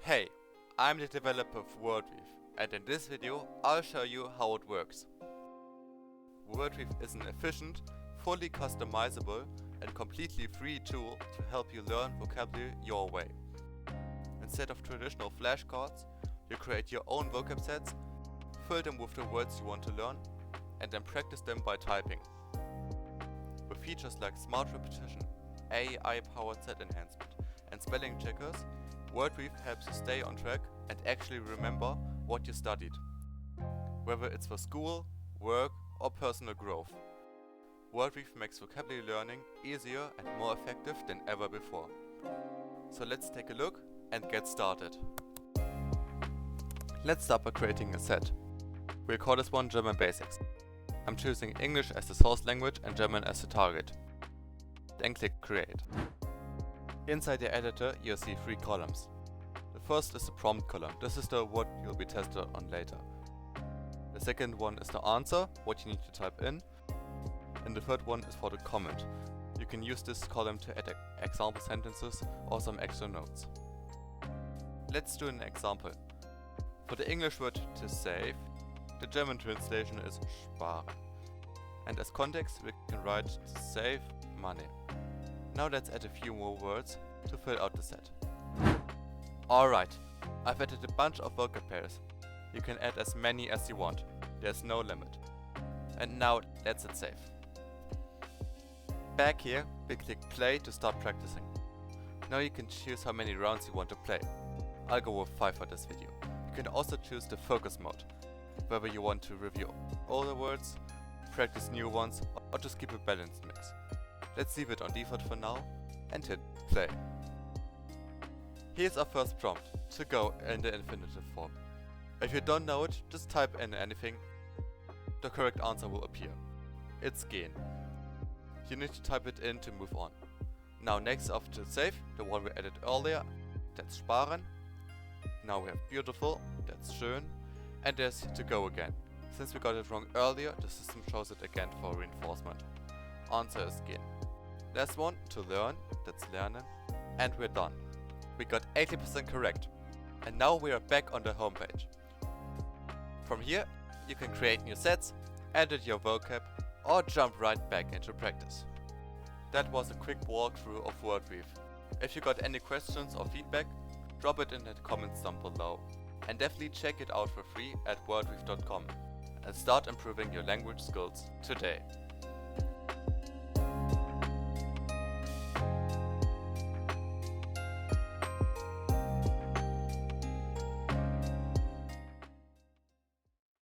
Hey, I'm the developer of WordWeave, and in this video I'll show you how it works. WordWeave is an efficient, fully customizable and completely free tool to help you learn vocabulary your way. Instead of traditional flashcards, you create your own vocab sets, fill them with the words you want to learn, and then practice them by typing. With features like smart repetition, AI-powered set enhancement, and spelling checkers, WordWeave helps you stay on track and actually remember what you studied, whether it's for school, work, or personal growth. WordWeave makes vocabulary learning easier and more effective than ever before. So let's take a look and get started. Let's start by creating a set. We'll call this one German Basics. I'm choosing English as the source language and German as the target. Then click Create. Inside the editor you'll see 3 columns. The first is the prompt column. This is the what you'll be tested on later. The second one is the answer, what you need to type in. And the third one is for the comment. You can use this column to add example sentences or some extra notes. Let's do an example. For the English word to save, the German translation is sparen. And as context we can write to save money. Now let's add a few more words to fill out the set. Alright, I've added a bunch of vocab pairs. You can add as many as you want, there's no limit. And now let's hit save. Back here, we click play to start practicing. Now you can choose how many rounds you want to play. I'll go with 5 for this video. You can also choose the focus mode, whether you want to review older words, practice new ones, or just keep a balanced mix. Let's leave it on default for now and hit play. Here's our first prompt, to go in the infinitive form. If you don't know it, just type in anything. The correct answer will appear. It's gehen. You need to type it in to move on. Now next after save, the one we added earlier, that's sparen. Now we have beautiful, that's schön. And there's to go again. Since we got it wrong earlier, the system shows it again for reinforcement. Answer is gehen. Last one, to learn, that's lernen. And we're done. We got 80% correct. And now we are back on the homepage. From here, you can create new sets, edit your vocab, or jump right back into practice. That was a quick walkthrough of WordWeave. If you got any questions or feedback, drop it in the comments down below. And definitely check it out for free at wordweave.com and start improving your language skills today.